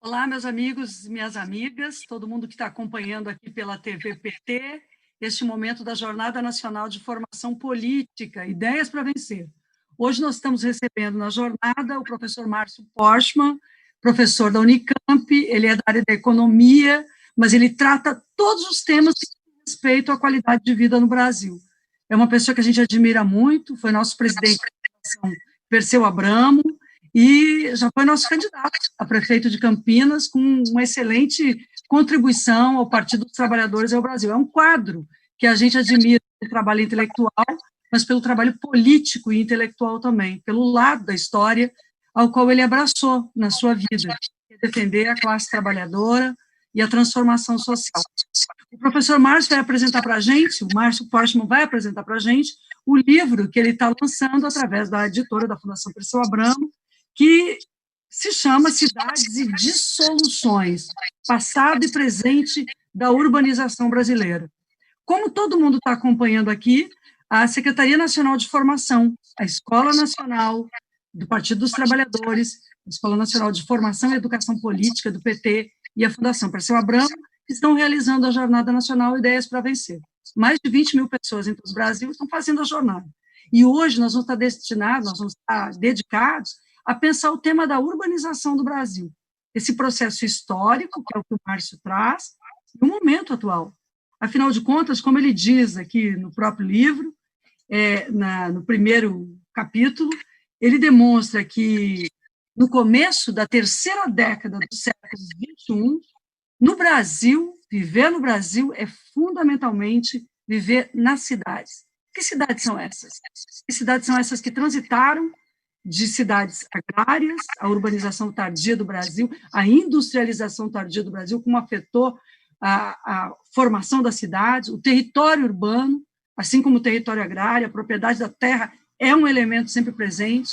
Olá, meus amigos e minhas amigas, todo mundo que está acompanhando aqui pela TV PT, este momento da Jornada Nacional de Formação Política, Ideias para Vencer. Hoje nós estamos recebendo na jornada o professor Márcio Porchman, professor da Unicamp, ele é da área da economia, mas ele trata todos os temas que dizem respeito à qualidade de vida no Brasil. É uma pessoa que a gente admira muito, foi nosso presidente da Fundação Perseu Abramo, e já foi nosso candidato a prefeito de Campinas, com uma excelente contribuição ao Partido dos Trabalhadores e ao Brasil. É um quadro que a gente admira pelo trabalho intelectual, mas pelo trabalho político e intelectual também, pelo lado da história ao qual ele abraçou na sua vida, que é defender a classe trabalhadora e a transformação social. O professor Márcio vai apresentar para a gente, o Márcio Porchman vai apresentar para a gente o livro que ele está lançando através da editora da Fundação Perseu Abramo, que se chama Cidades e Dissoluções, passado e presente da urbanização brasileira. Como todo mundo está acompanhando aqui, a Secretaria Nacional de Formação, a Escola Nacional do Partido dos Trabalhadores, a Escola Nacional de Formação e Educação Política do PT e a Fundação Perseu Abramo estão realizando a Jornada Nacional Ideias para Vencer. Mais de 20 mil pessoas em todo o Brasil estão fazendo a jornada. E hoje nós vamos estar destinados, nós vamos estar dedicados a pensar o tema da urbanização do Brasil, esse processo histórico, que é o que o Márcio traz, e o momento atual. Afinal de contas, como ele diz aqui no próprio livro, no primeiro capítulo, ele demonstra que, no começo da terceira década do século XXI, no Brasil, viver no Brasil é fundamentalmente viver nas cidades. Que cidades são essas? Que cidades são essas que transitaram de cidades agrárias, a urbanização tardia do Brasil, a industrialização tardia do Brasil, como afetou a formação das cidades, o território urbano, assim como o território agrário, a propriedade da terra é um elemento sempre presente.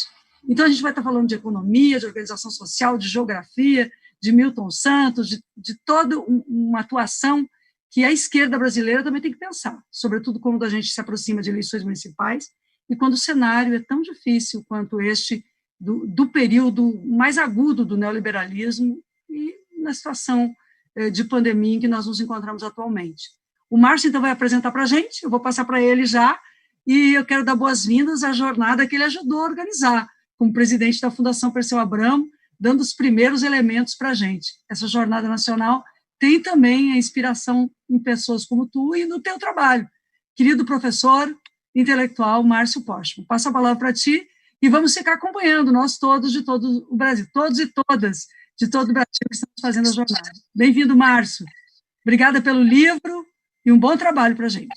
Então, a gente vai estar falando de economia, de organização social, de geografia, de Milton Santos, de toda uma atuação que a esquerda brasileira também tem que pensar, sobretudo quando a gente se aproxima de eleições municipais, e quando o cenário é tão difícil quanto este do período mais agudo do neoliberalismo e na situação de pandemia em que nós nos encontramos atualmente. O Márcio, então, vai apresentar para a gente, eu vou passar para ele já, e eu quero dar boas-vindas à jornada que ele ajudou a organizar, como presidente da Fundação Perseu Abramo, dando os primeiros elementos para a gente. Essa jornada nacional tem também a inspiração em pessoas como tu e no teu trabalho. Querido professor, intelectual Márcio Porchman. Passo a palavra para ti e vamos ficar acompanhando, nós todos de todo o Brasil, todos e todas de todo o Brasil que estamos fazendo a jornada. Bem-vindo, Márcio. Obrigada pelo livro e um bom trabalho para a gente.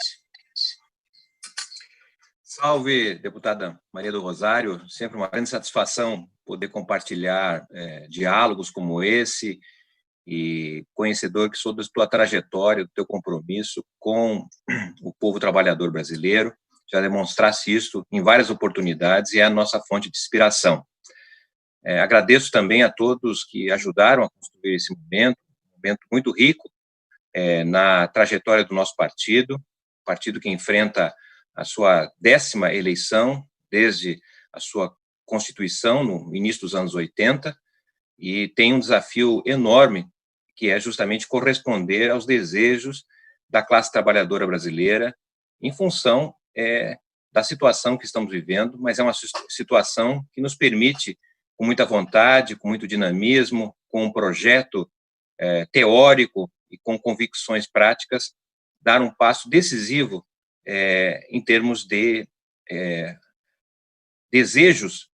Salve, deputada Maria do Rosário. Sempre uma grande satisfação poder compartilhar diálogos como esse e conhecedor que sou da tua trajetória, do teu compromisso com o povo trabalhador brasileiro. Já demonstrasse isso em várias oportunidades e é a nossa fonte de inspiração. Agradeço também a todos que ajudaram a construir esse momento, um momento muito rico na trajetória do nosso partido que enfrenta a sua 10ª eleição desde a sua constituição no início dos anos 80 e tem um desafio enorme que é justamente corresponder aos desejos da classe trabalhadora brasileira em função da situação que estamos vivendo, mas é uma situação que nos permite, com muita vontade, com muito dinamismo, com um projeto teórico e com convicções práticas, dar um passo decisivo em termos de desejos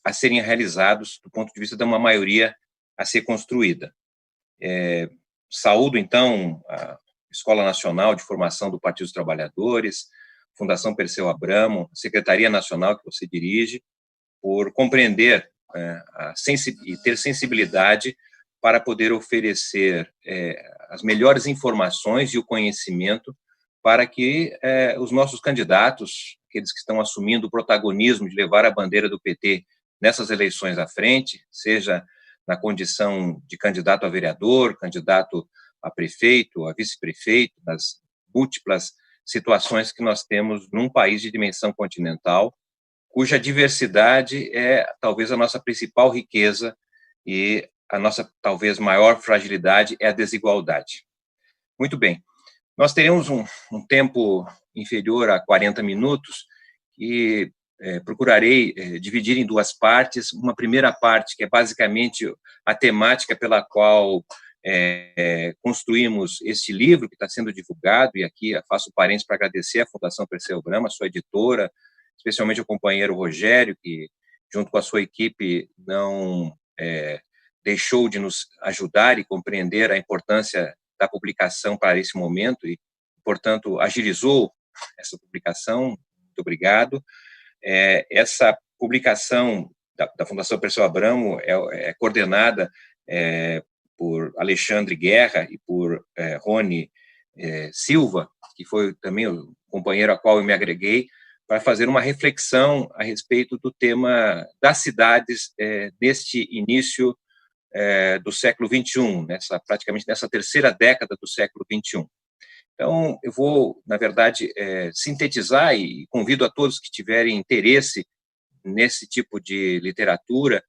a serem realizados do ponto de vista de uma maioria a ser construída. Saúdo, então, a Escola Nacional de Formação do Partido dos Trabalhadores, Fundação Perseu Abramo, Secretaria Nacional que você dirige, por compreender e ter sensibilidade para poder oferecer as melhores informações e o conhecimento para que os nossos candidatos, aqueles que estão assumindo o protagonismo de levar a bandeira do PT nessas eleições à frente, seja na condição de candidato a vereador, candidato a prefeito, a vice-prefeito, nas múltiplas situações que nós temos num país de dimensão continental, cuja diversidade é talvez a nossa principal riqueza e a nossa talvez maior fragilidade é a desigualdade. Muito bem, nós teremos um tempo inferior a 40 minutos e procurarei dividir em duas partes. Uma primeira parte, que é basicamente a temática pela qual construímos este livro que está sendo divulgado, e aqui faço parênteses para agradecer à Fundação Perseu Brama, sua editora, especialmente o companheiro Rogério, que, junto com a sua equipe, não deixou de nos ajudar e compreender a importância da publicação para esse momento e, portanto, agilizou essa publicação. Muito obrigado. Essa publicação da Fundação Perseu Abramo é coordenada por Alexandre Guerra e por Rony Silva, que foi também o companheiro a qual eu me agreguei, para fazer uma reflexão a respeito do tema das cidades neste início do século XXI, praticamente nessa terceira década do século XXI. Então, eu vou, na verdade, sintetizar e convido a todos que tiverem interesse nesse tipo de literatura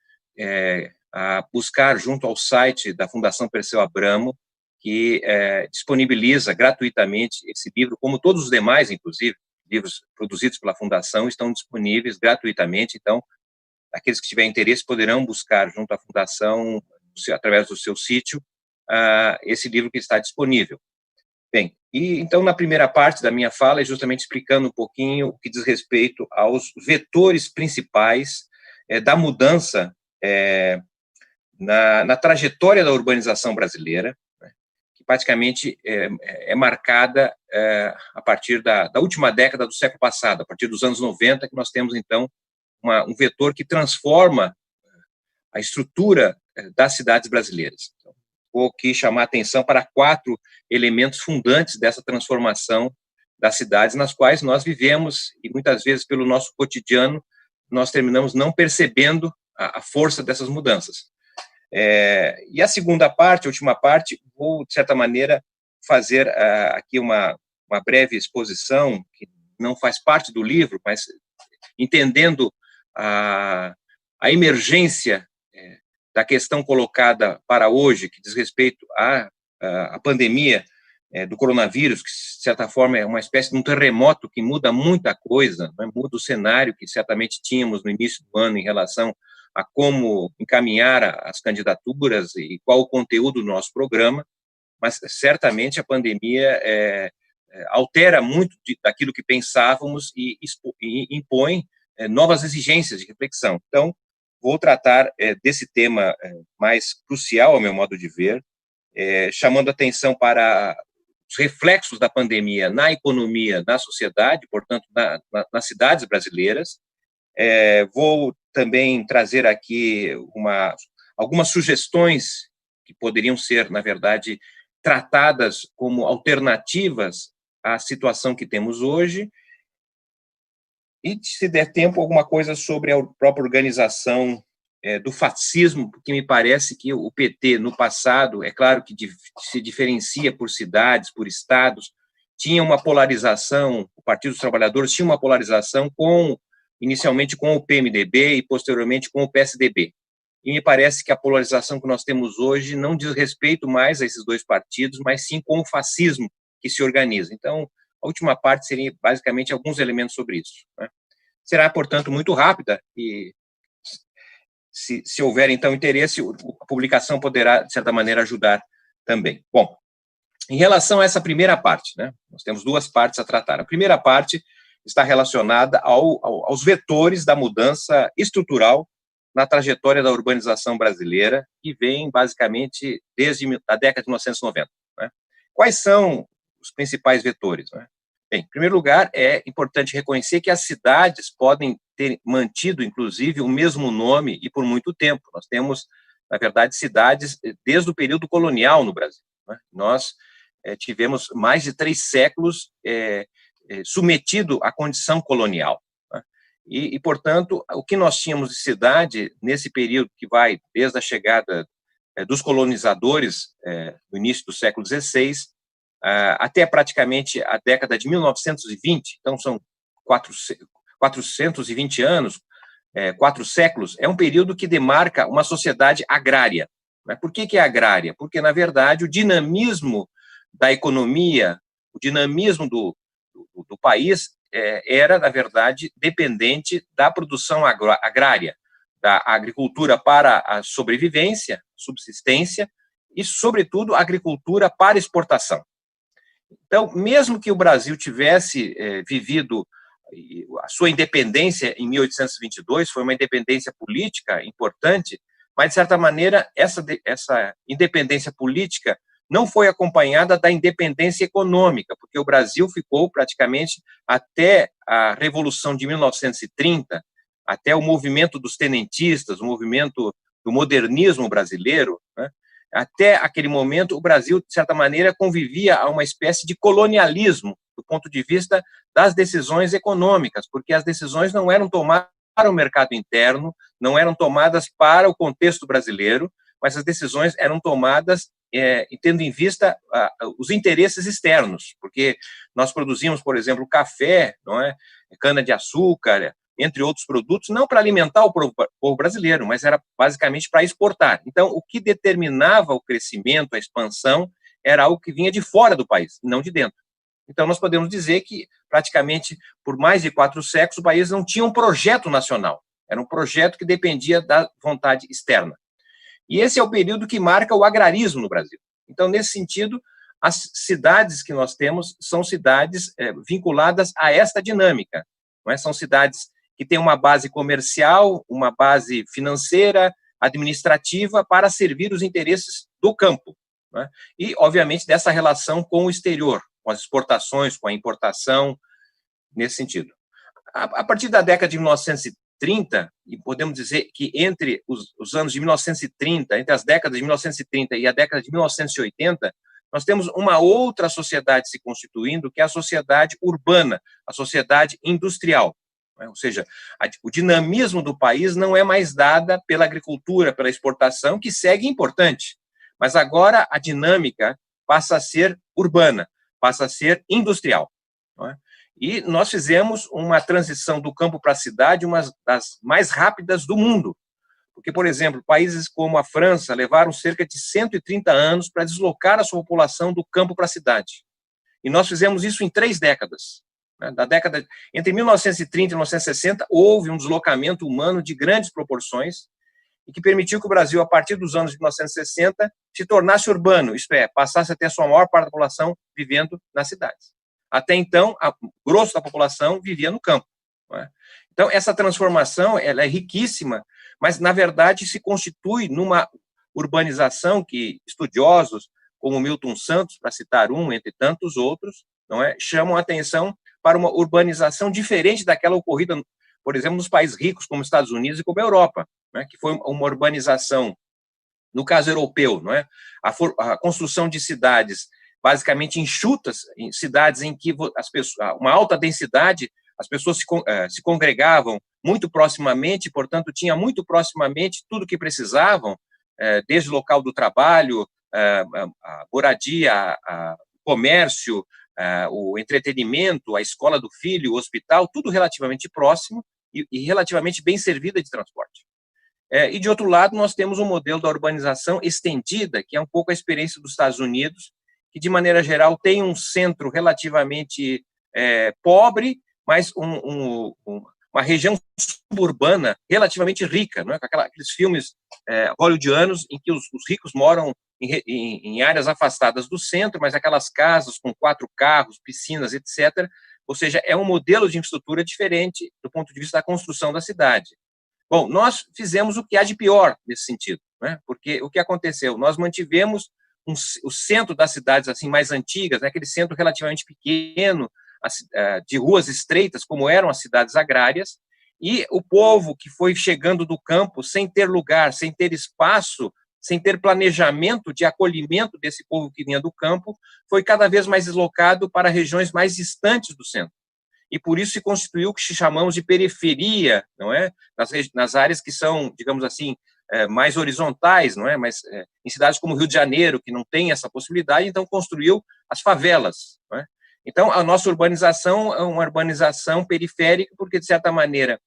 a buscar junto ao site da Fundação Perseu Abramo, que disponibiliza gratuitamente esse livro, como todos os demais, inclusive, livros produzidos pela Fundação estão disponíveis gratuitamente. Então, aqueles que tiverem interesse poderão buscar junto à Fundação, através do seu sítio, esse livro que está disponível. Bem, e então na primeira parte da minha fala é justamente explicando um pouquinho o que diz respeito aos vetores principais da mudança na trajetória da urbanização brasileira, né, que praticamente é marcada a partir da última década do século passado, a partir dos anos 90, que nós temos então um vetor que transforma a estrutura das cidades brasileiras. Então, vou aqui chamar a atenção para 4 elementos fundantes dessa transformação das cidades nas quais nós vivemos e muitas vezes pelo nosso cotidiano nós terminamos não percebendo a força dessas mudanças. E a segunda parte, a última parte, vou de certa maneira fazer aqui uma breve exposição que não faz parte do livro, mas entendendo a emergência da questão colocada para hoje, que diz respeito à pandemia do coronavírus, que, de certa forma, é uma espécie de um terremoto que muda muita coisa, né? Muda o cenário que certamente tínhamos no início do ano em relação a como encaminhar as candidaturas e qual o conteúdo do nosso programa, mas certamente a pandemia altera muito daquilo que pensávamos e impõe novas exigências de reflexão. Então, vou tratar desse tema mais crucial, ao meu modo de ver, chamando atenção para os reflexos da pandemia na economia, na sociedade, portanto, nas cidades brasileiras. Vou também trazer aqui algumas sugestões que poderiam ser, na verdade, tratadas como alternativas à situação que temos hoje, e, se der tempo, alguma coisa sobre a própria organização do fascismo, porque me parece que o PT, no passado, é claro que se diferencia por cidades, por estados, tinha uma polarização, o Partido dos Trabalhadores tinha uma polarização inicialmente com o PMDB e, posteriormente, com o PSDB. E me parece que a polarização que nós temos hoje não diz respeito mais a esses dois partidos, mas sim com o fascismo que se organiza. Então, a última parte seria, basicamente, alguns elementos sobre isso, né? Será, portanto, muito rápida e, se houver, então, interesse, a publicação poderá, de certa maneira, ajudar também. Bom, em relação a essa primeira parte, né, nós temos 2 partes a tratar. A primeira parte está relacionada aos vetores da mudança estrutural na trajetória da urbanização brasileira, que vem, basicamente, desde a década de 1990. Né? Quais são os principais vetores, né? Bem, em primeiro lugar, é importante reconhecer que as cidades podem ter mantido, inclusive, o mesmo nome e por muito tempo. Nós temos, na verdade, cidades desde o período colonial no Brasil, né? Nós tivemos mais de 3 séculos submetido à condição colonial, né? E, portanto, o que nós tínhamos de cidade nesse período que vai desde a chegada dos colonizadores no início do século XVI, até praticamente a década de 1920, então são 420 anos, 4 séculos, é um período que demarca uma sociedade agrária. Por que é agrária? Porque, na verdade, o dinamismo da economia, o dinamismo do país era, na verdade, dependente da produção agrária, da agricultura para a sobrevivência, subsistência, e, sobretudo, a agricultura para exportação. Então, mesmo que o Brasil tivesse vivido a sua independência em 1822, foi uma independência política importante, mas, de certa maneira, essa independência política não foi acompanhada da independência econômica, porque o Brasil ficou praticamente até a Revolução de 1930, até o movimento dos tenentistas, o movimento do modernismo brasileiro, né? Até aquele momento, o Brasil, de certa maneira, convivia a uma espécie de colonialismo do ponto de vista das decisões econômicas, porque as decisões não eram tomadas para o mercado interno, não eram tomadas para o contexto brasileiro, mas as decisões eram tomadas tendo em vista os interesses externos, porque nós produzimos, por exemplo, café, não é? Cana-de-açúcar, entre outros produtos, não para alimentar o povo brasileiro, mas era basicamente para exportar. Então, o que determinava o crescimento, a expansão, era algo que vinha de fora do país, não de dentro. Então, nós podemos dizer que, praticamente, por mais de 4 séculos, o país não tinha um projeto nacional. Era um projeto que dependia da vontade externa. E esse é o período que marca o agrarismo no Brasil. Então, nesse sentido, as cidades que nós temos são cidades vinculadas a esta dinâmica. Não é? São cidades que têm uma base comercial, uma base financeira, administrativa, para servir os interesses do campo. Não é? E, obviamente, dessa relação com o exterior, com as exportações, com a importação, nesse sentido. A partir da década de 1930, e podemos dizer que entre os anos de 1930, entre as décadas de 1930 e a década de 1980, nós temos uma outra sociedade se constituindo, que é a sociedade urbana, a sociedade industrial. Ou seja, o dinamismo do país não é mais dada pela agricultura, pela exportação, que segue importante, mas agora a dinâmica passa a ser urbana, passa a ser industrial. Não é? E nós fizemos uma transição do campo para a cidade, uma das mais rápidas do mundo. Porque, por exemplo, países como a França levaram cerca de 130 anos para deslocar a sua população do campo para a cidade. E nós fizemos isso em 3 décadas. Entre 1930 e 1960, houve um deslocamento humano de grandes proporções e que permitiu que o Brasil, a partir dos anos de 1960, se tornasse urbano, isto é, passasse a ter a sua maior parte da população vivendo nas cidades. Até então, o grosso da população vivia no campo. Não é? Então, essa transformação ela é riquíssima, mas, na verdade, se constitui numa urbanização que estudiosos, como Milton Santos, para citar um, entre tantos outros, não é, chamam a atenção para uma urbanização diferente daquela ocorrida, por exemplo, nos países ricos, como os Estados Unidos e como a Europa, né, que foi uma urbanização, no caso europeu, não é, a construção de cidades basicamente enxutas, em cidades em que as pessoas, uma alta densidade, as pessoas se congregavam muito proximamente, portanto, tinha muito proximamente tudo o que precisavam, desde o local do trabalho, a moradia, o comércio, o entretenimento, a escola do filho, o hospital, tudo relativamente próximo e relativamente bem servida de transporte. E, de outro lado, nós temos um modelo da urbanização estendida, que é um pouco a experiência dos Estados Unidos, que, de maneira geral, tem um centro relativamente pobre, mas uma região suburbana relativamente rica, não é? Com aqueles filmes hollywoodianos em que os ricos moram em áreas afastadas do centro, mas aquelas casas com 4 carros, piscinas, etc. Ou seja, é um modelo de infraestrutura diferente do ponto de vista da construção da cidade. Bom, nós fizemos o que há de pior nesse sentido, né? Porque o que aconteceu? Nós mantivemos o centro das cidades assim mais antigas, né? Aquele centro relativamente pequeno, de ruas estreitas, como eram as cidades agrárias, e o povo que foi chegando do campo sem ter lugar, sem ter espaço, sem ter planejamento de acolhimento desse povo que vinha do campo, foi cada vez mais deslocado para regiões mais distantes do centro. E por isso se constituiu o que chamamos de periferia, não é? Nas áreas que são, digamos assim, mais horizontais, não é? Mas em cidades como Rio de Janeiro, que não tem essa possibilidade, então construiu as favelas, não é? Então, a nossa urbanização é uma urbanização periférica, porque, de certa maneira,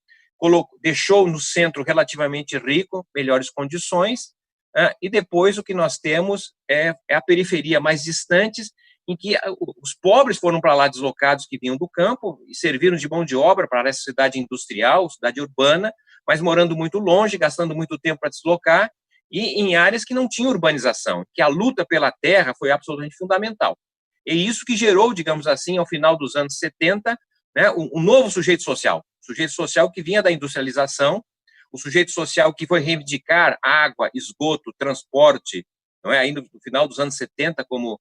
deixou no centro relativamente rico, melhores condições, e depois o que nós temos é a periferia mais distantes, em que os pobres foram para lá deslocados que vinham do campo e serviram de mão de obra para essa cidade industrial, cidade urbana, mas morando muito longe, gastando muito tempo para deslocar, e em áreas que não tinham urbanização, que a luta pela terra foi absolutamente fundamental. E isso que gerou, digamos assim, ao final dos anos 70, né, um novo sujeito social que vinha da industrialização, o sujeito social que foi reivindicar água, esgoto, transporte, não é? Ainda no final dos anos 70, como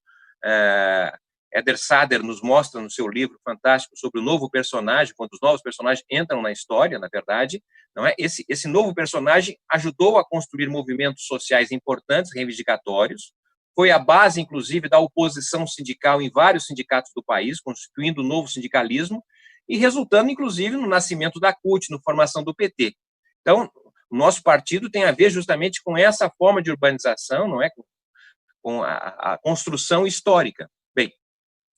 Eder Sader nos mostra no seu livro fantástico sobre o novo personagem, quando os novos personagens entram na história, na verdade, não é? Esse novo personagem ajudou a construir movimentos sociais importantes, reivindicatórios, foi a base, inclusive, da oposição sindical em vários sindicatos do país, constituindo um novo sindicalismo e resultando, inclusive, no nascimento da CUT, na formação do PT. Então, o nosso partido tem a ver justamente com essa forma de urbanização, não é? Com a construção histórica. Bem,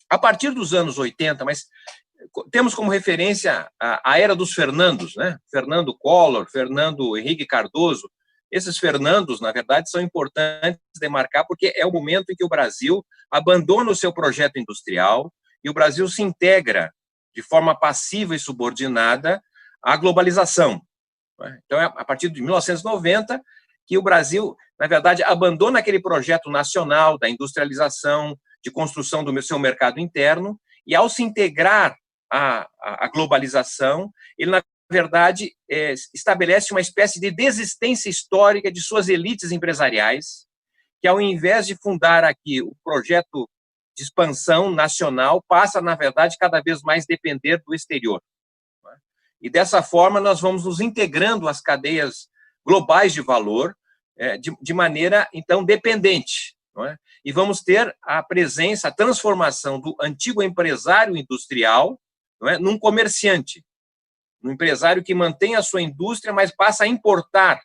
a partir dos anos 80, mas temos como referência a era dos Fernandos, né? Fernando Collor, Fernando Henrique Cardoso. Esses Fernandos, na verdade, são importantes de marcar porque é o momento em que o Brasil abandona o seu projeto industrial e o Brasil se integra de forma passiva e subordinada à globalização. Então, é a partir de 1990 que o Brasil, na verdade, abandona aquele projeto nacional da industrialização, de construção do seu mercado interno, e ao se integrar à globalização, ele, na verdade, estabelece uma espécie de desistência histórica de suas elites empresariais, que, ao invés de fundar aqui o projeto de expansão nacional, passa, na verdade, cada vez mais depender do exterior. E, dessa forma, nós vamos nos integrando às cadeias globais de valor de maneira, então, dependente. Não é? E vamos ter a presença, a transformação do antigo empresário industrial, não é, num comerciante, num empresário que mantém a sua indústria, mas passa a importar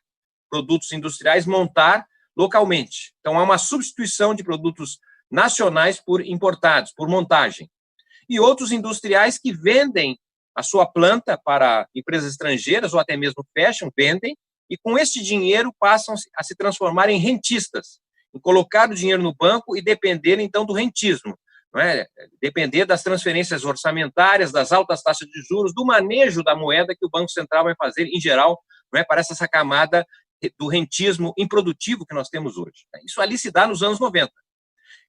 produtos industriais, montar localmente. Então, há uma substituição de produtos nacionais por importados, por montagem. E outros industriais que vendem a sua planta para empresas estrangeiras ou até mesmo fecham, vendem, e com este dinheiro passam a se transformar em rentistas, em colocar o dinheiro no banco e depender, então, do rentismo, não é? Depender das transferências orçamentárias, das altas taxas de juros, do manejo da moeda que o Banco Central vai fazer, em geral, não é? Para essa camada do rentismo improdutivo que nós temos hoje. Isso ali se dá nos anos 90.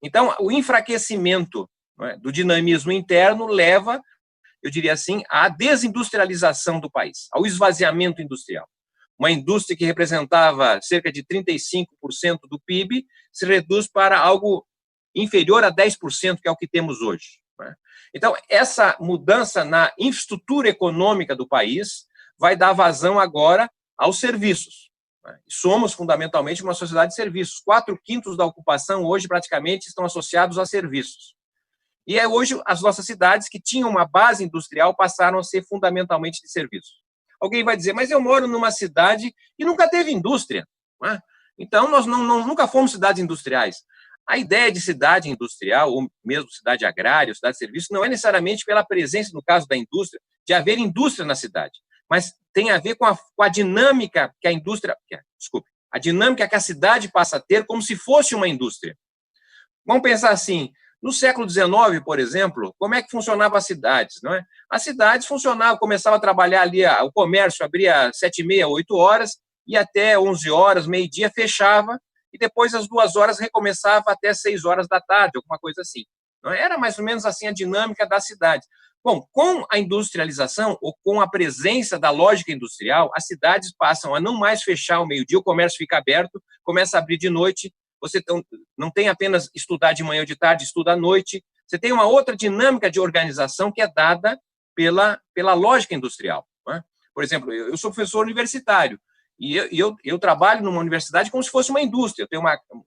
Então, o enfraquecimento, não é, do dinamismo interno leva, eu diria assim, à desindustrialização do país, ao esvaziamento industrial. Uma indústria que representava cerca de 35% do PIB se reduz para algo inferior a 10%, que é o que temos hoje. Então, essa mudança na infraestrutura econômica do país vai dar vazão agora aos serviços. Somos, fundamentalmente, uma sociedade de serviços. 4/5 da ocupação hoje, praticamente, estão associados a serviços. E hoje as nossas cidades, que tinham uma base industrial, passaram a ser fundamentalmente de serviços. Alguém vai dizer, mas eu moro numa cidade e nunca teve indústria. Não é? Então, nós nunca fomos cidades industriais. A ideia de cidade industrial, ou mesmo cidade agrária, ou cidade de serviços, não é necessariamente pela presença, no caso da indústria, de haver indústria na cidade, mas tem a ver com a dinâmica que a indústria... a dinâmica que a cidade passa a ter como se fosse uma indústria. Vamos pensar assim, no século XIX, por exemplo, como é que funcionavam as cidades? Não é? As cidades funcionavam, começavam a trabalhar ali, o comércio abria às 7h30, 8 horas, e até 11 horas, meio-dia, fechava, e depois às 2 horas recomeçava até 6 horas da tarde, alguma coisa assim. Não é? Era mais ou menos assim a dinâmica da cidade. Bom, com a industrialização, ou com a presença da lógica industrial, as cidades passam a não mais fechar ao meio-dia, o comércio fica aberto, começa a abrir de noite, você não tem apenas estudar de manhã ou de tarde, estuda à noite. Você tem uma outra dinâmica de organização que é dada pela lógica industrial. Não é? Por exemplo, eu sou professor universitário e eu trabalho numa universidade como se fosse uma indústria. Eu tenho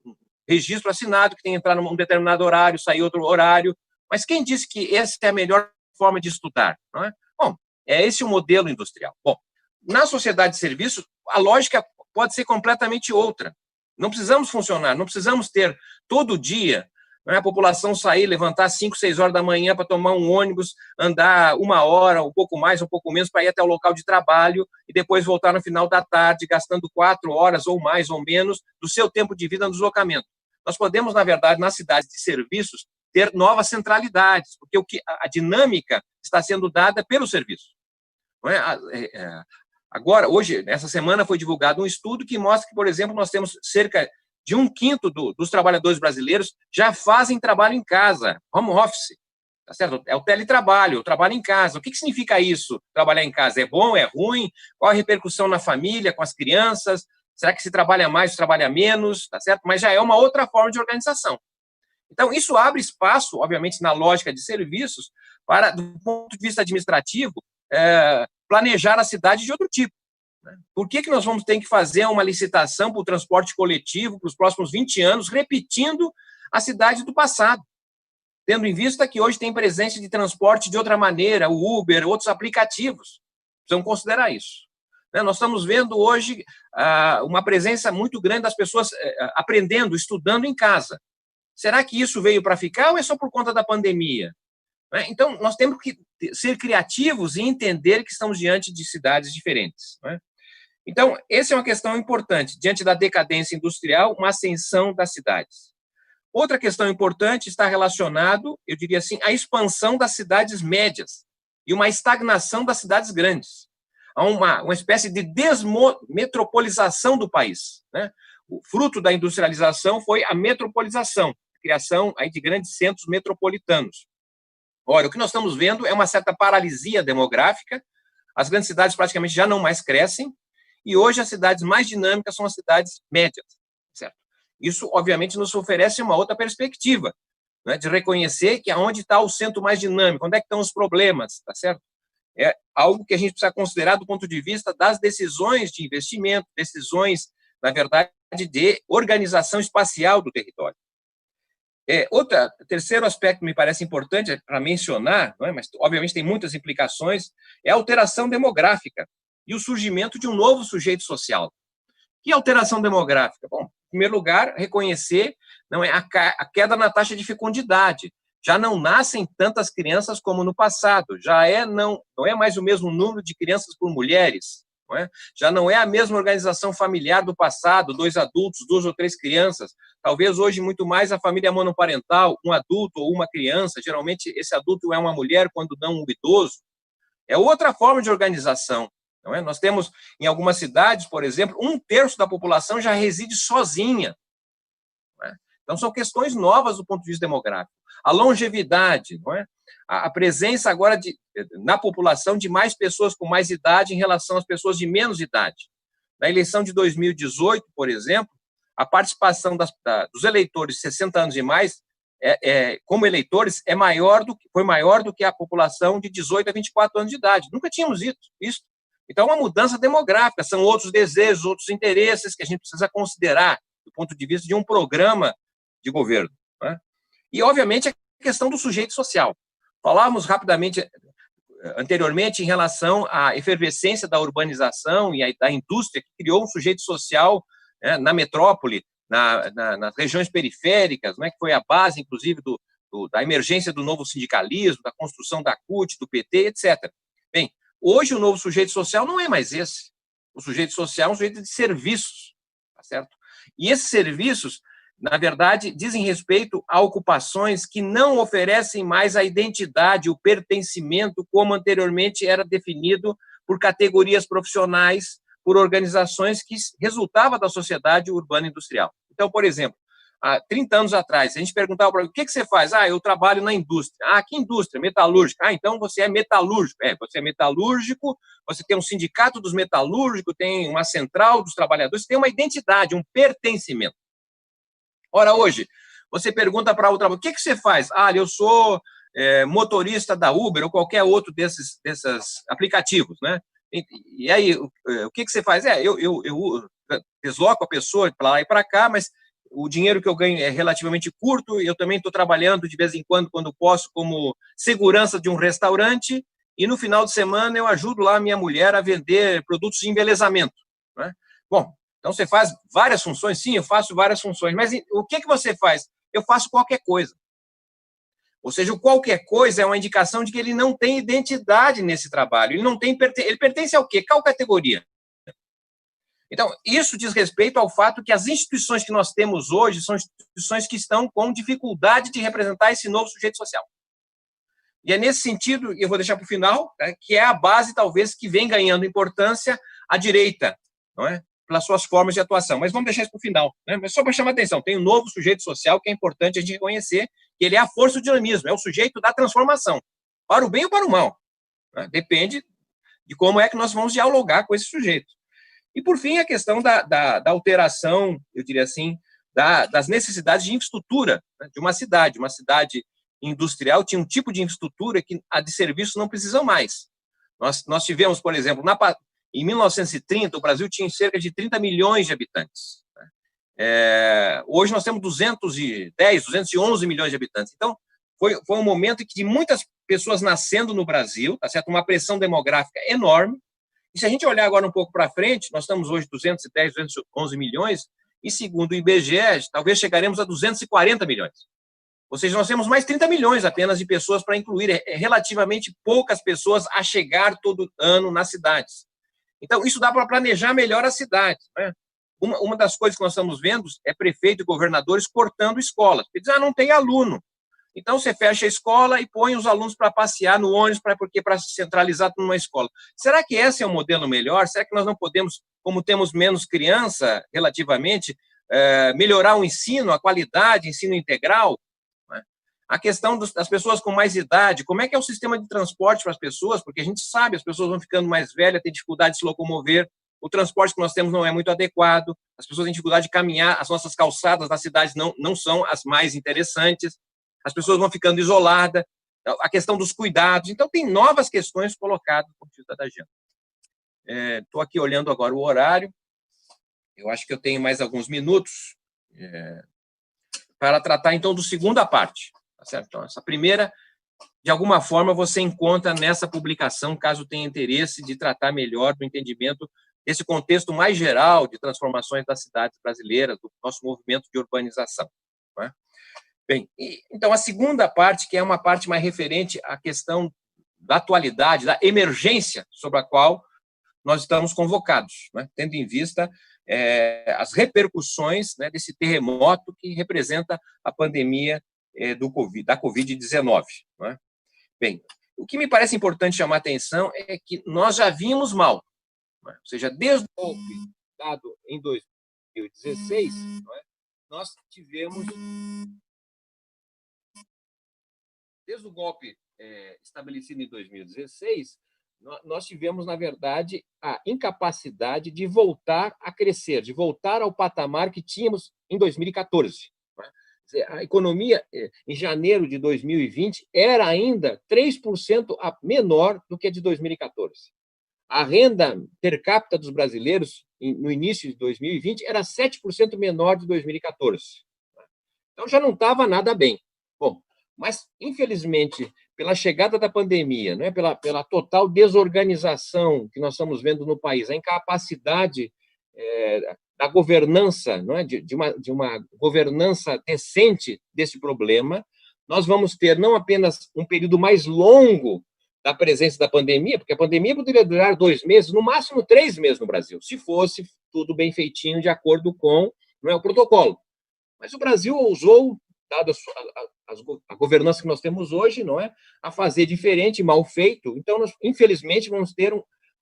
um registro assinado que tem que entrar num determinado horário, sair outro horário. Mas quem disse que essa é a melhor forma de estudar? Não é? Bom, é esse o modelo industrial. Bom, na sociedade de serviços, a lógica pode ser completamente outra. Não precisamos funcionar, não precisamos ter todo dia, Não é a população sair, levantar 5, 6 horas da manhã para tomar um ônibus, andar 1 hora, um pouco mais, um pouco menos, para ir até o local de trabalho e depois voltar no final da tarde, gastando 4 horas ou mais ou menos do seu tempo de vida no deslocamento. Nós podemos, na verdade, nas cidades de serviços, ter novas centralidades, porque a dinâmica está sendo dada pelo serviço. Não é? Agora, hoje, essa semana, foi divulgado um estudo que mostra que, por exemplo, nós temos cerca de 1/5 dos trabalhadores brasileiros já fazem trabalho em casa, home office, tá certo? É o teletrabalho, o trabalho em casa. O que significa isso, trabalhar em casa? É bom, é ruim? Qual a repercussão na família, com as crianças? Será que se trabalha mais, se trabalha menos, tá certo? Mas já é uma outra forma de organização. Então, isso abre espaço, obviamente, na lógica de serviços, para, do ponto de vista administrativo, planejar a cidade de outro tipo. Por que nós vamos ter que fazer uma licitação para o transporte coletivo para os próximos 20 anos, repetindo a cidade do passado? Tendo em vista que hoje tem presença de transporte de outra maneira, o Uber, outros aplicativos. Precisamos considerar isso. Nós estamos vendo hoje uma presença muito grande das pessoas aprendendo, estudando em casa. Será que isso veio para ficar ou é só por conta da pandemia? Então, nós temos que ser criativos e entender que estamos diante de cidades diferentes. Então, essa é uma questão importante. Diante da decadência industrial, uma ascensão das cidades. Outra questão importante está relacionado, eu diria assim, à expansão das cidades médias e uma estagnação das cidades grandes. Há uma espécie de desmetropolização do país. O fruto da industrialização foi a metropolização, a criação aí de grandes centros metropolitanos. Ora, o que nós estamos vendo é uma certa paralisia demográfica, as grandes cidades praticamente já não mais crescem, e hoje as cidades mais dinâmicas são as cidades médias, certo? Isso, obviamente, nos oferece uma outra perspectiva, de reconhecer que aonde está o centro mais dinâmico, onde é que estão os problemas, tá certo? É algo que a gente precisa considerar do ponto de vista das decisões de investimento, decisões, na verdade, de organização espacial do território. Terceiro aspecto que me parece importante para mencionar, mas obviamente tem muitas implicações, é a alteração demográfica e o surgimento de um novo sujeito social. Que alteração demográfica? Bom, em primeiro lugar, reconhecer a queda na taxa de fecundidade. Já não nascem tantas crianças como no passado, não é mais o mesmo número de crianças por mulheres, já não é a mesma organização familiar do passado, 2 adultos, 2 ou 3 crianças, talvez hoje muito mais a família monoparental, um adulto ou uma criança, geralmente esse adulto é uma mulher, quando não um idoso. É outra forma de organização. Nós temos, em algumas cidades, por exemplo, 1/3 da população já reside sozinha. Então, são questões novas do ponto de vista demográfico. A longevidade, a presença agora na população de mais pessoas com mais idade em relação às pessoas de menos idade. Na eleição de 2018, por exemplo, a participação dos eleitores de 60 anos e mais, como eleitores, foi maior do que a população de 18 a 24 anos de idade. Nunca tínhamos isso. Então, é uma mudança demográfica, são outros desejos, outros interesses que a gente precisa considerar do ponto de vista de um programa de governo. E, obviamente, a questão do sujeito social. Falávamos rapidamente anteriormente em relação à efervescência da urbanização e da indústria que criou um sujeito social na metrópole, nas regiões periféricas, que foi a base, inclusive, da emergência do novo sindicalismo, da construção da CUT, do PT, etc. Bem, hoje o novo sujeito social não é mais esse. O sujeito social é um sujeito de serviços, tá certo? E esses serviços, na verdade, dizem respeito a ocupações que não oferecem mais a identidade, o pertencimento, como anteriormente era definido por categorias profissionais, por organizações que resultavam da sociedade urbana industrial. Então, por exemplo, há 30 anos atrás, a gente perguntava para ele, o que você faz? Eu trabalho na indústria. Que indústria? Metalúrgica. Então você é metalúrgico. Você é metalúrgico, você tem um sindicato dos metalúrgicos, tem uma central dos trabalhadores, tem uma identidade, um pertencimento. Ora, hoje, você pergunta para outra, o que você faz? Eu sou motorista da Uber ou qualquer outro desses aplicativos, E aí, o que você faz? Eu desloco a pessoa para lá e para cá, mas o dinheiro que eu ganho é relativamente curto, eu também estou trabalhando de vez em quando posso, como segurança de um restaurante, e no final de semana eu ajudo lá a minha mulher a vender produtos de embelezamento. Bom, então você faz várias funções? Sim, eu faço várias funções, mas o que você faz? eu faço qualquer coisa. Ou seja, o qualquer coisa é uma indicação de que ele não tem identidade nesse trabalho. Ele pertence ao quê? Qual categoria? Então, isso diz respeito ao fato que as instituições que nós temos hoje são instituições que estão com dificuldade de representar esse novo sujeito social. E é nesse sentido, e eu vou deixar para o final, que é a base, talvez, que vem ganhando importância à direita, não é? Pelas suas formas de atuação. Mas vamos deixar isso para o final, né? Mas só para chamar a atenção, tem um novo sujeito social que é importante a gente reconhecer, que ele é a força do dinamismo, é o sujeito da transformação, para o bem ou para o mal, né? Depende de como é que nós vamos dialogar com esse sujeito. E, por fim, a questão da alteração, eu diria assim, das necessidades de infraestrutura, né, de uma cidade. Uma cidade industrial tinha um tipo de infraestrutura que a de serviços não precisam mais. Nós tivemos, por exemplo, em 1930, o Brasil tinha cerca de 30 milhões de habitantes. Hoje nós temos 211 milhões de habitantes. Então, foi um momento em que de muitas pessoas nascendo no Brasil, tá certo? Uma pressão demográfica enorme. E se a gente olhar agora um pouco para frente, nós estamos hoje 210, 211 milhões, e segundo o IBGE, talvez chegaremos a 240 milhões. Ou seja, nós temos mais 30 milhões apenas de pessoas para incluir, relativamente poucas pessoas a chegar todo ano nas cidades. Então, isso dá para planejar melhor a cidade, né? Uma das coisas que nós estamos vendo é prefeito e governadores cortando escolas. Eles dizem, não tem aluno. Então, você fecha a escola e põe os alunos para passear no ônibus, para se centralizar numa escola. Será que esse é um modelo melhor? Será que nós não podemos, como temos menos criança, relativamente, melhorar o ensino, a qualidade, ensino integral? A questão das pessoas com mais idade, como é que é o sistema de transporte para as pessoas? Porque a gente sabe, as pessoas vão ficando mais velhas, têm dificuldade de se locomover, o transporte que nós temos não é muito adequado, as pessoas têm dificuldade de caminhar, as nossas calçadas nas cidades não são as mais interessantes, as pessoas vão ficando isoladas, a questão dos cuidados. Então, tem novas questões colocadas no ponto de vista da agenda. Estou aqui olhando agora o horário, eu acho que eu tenho mais alguns minutos para tratar, então, da segunda parte. Tá certo? Então, essa primeira, de alguma forma, você encontra nessa publicação, caso tenha interesse de tratar melhor do entendimento desse contexto mais geral de transformações das cidades brasileiras, do nosso movimento de urbanização. Não é? Bem, então, a segunda parte, que é uma parte mais referente à questão da atualidade, da emergência sobre a qual nós estamos convocados, né? Tendo em vista as repercussões, né, desse terremoto que representa a pandemia da Covid-19. Né? Bem, o que me parece importante chamar a atenção é que nós já vimos mal, né? Ou seja, desde o golpe dado em 2016, né, nós tivemos, desde o golpe estabelecido em 2016, nós tivemos, na verdade, a incapacidade de voltar a crescer, de voltar ao patamar que tínhamos em 2014. A economia, em janeiro de 2020, era ainda 3% menor do que a de 2014. A renda per capita dos brasileiros, no início de 2020, era 7% menor de 2014. Então, já não estava nada bem. Bom, mas, infelizmente, pela chegada da pandemia, né, pela total desorganização que nós estamos vendo no país, a incapacidade da governança, não é, de uma governança decente desse problema, nós vamos ter não apenas um período mais longo da presença da pandemia, porque a pandemia poderia durar 2 meses, no máximo 3 meses no Brasil, se fosse tudo bem feitinho, de acordo com, não é, o protocolo. Mas o Brasil ousou, dada a governança que nós temos hoje, não é, a fazer diferente, mal feito. Então, nós, infelizmente, vamos ter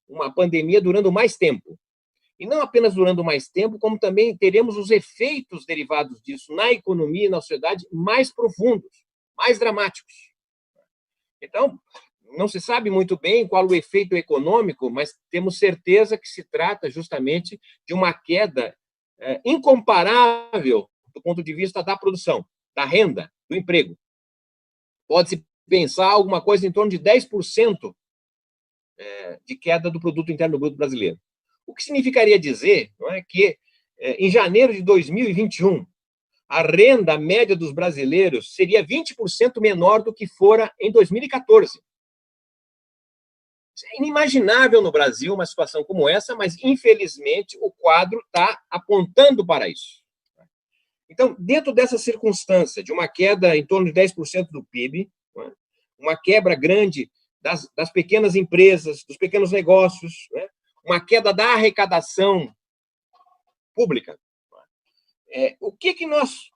uma pandemia durando mais tempo. E não apenas durando mais tempo, como também teremos os efeitos derivados disso na economia e na sociedade mais profundos, mais dramáticos. Então, não se sabe muito bem qual o efeito econômico, mas temos certeza que se trata justamente de uma queda incomparável do ponto de vista da produção, da renda, do emprego. Pode-se pensar alguma coisa em torno de 10% de queda do produto interno bruto brasileiro. O que significaria dizer, não é, que em janeiro de 2021, a renda média dos brasileiros seria 20% menor do que fora em 2014. É inimaginável no Brasil uma situação como essa, mas, infelizmente, o quadro está apontando para isso. Então, dentro dessa circunstância de uma queda em torno de 10% do PIB, não é? Uma quebra grande das pequenas empresas, dos pequenos negócios, não é? Uma queda da arrecadação pública, o que nós,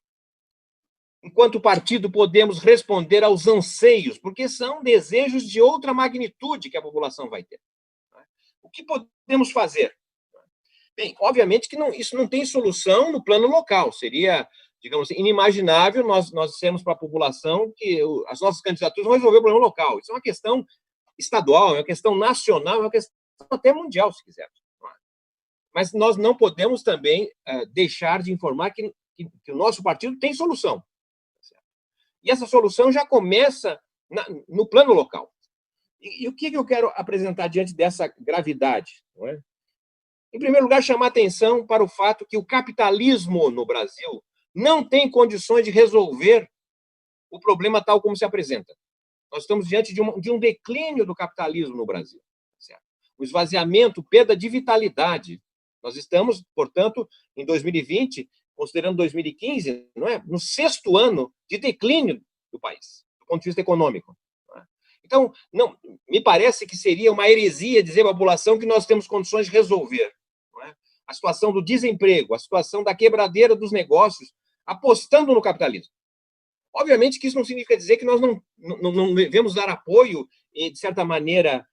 enquanto partido, podemos responder aos anseios? Porque são desejos de outra magnitude que a população vai ter. O que podemos fazer? Bem, obviamente que isso não tem solução no plano local. Seria, digamos assim, inimaginável nós dissermos para a população que as nossas candidaturas vão resolver o problema local. Isso é uma questão estadual, é uma questão nacional, é uma questão até mundial, se quiser. Mas nós não podemos também deixar de informar que o nosso partido tem solução. E essa solução já começa no plano local. E o que eu quero apresentar diante dessa gravidade? Não é? Em primeiro lugar, chamar atenção para o fato que o capitalismo no Brasil não tem condições de resolver o problema tal como se apresenta. Nós estamos diante de um declínio do capitalismo no Brasil. Certo? O esvaziamento, perda de vitalidade. Nós estamos, portanto, em 2020, considerando 2015, não é? No 6º ano de declínio do país, do ponto de vista econômico. Não é? Então, me parece que seria uma heresia dizer à população que nós temos condições de resolver. Não é? A situação do desemprego, a situação da quebradeira dos negócios, apostando no capitalismo. Obviamente que isso não significa dizer que nós não devemos dar apoio e, de certa maneira,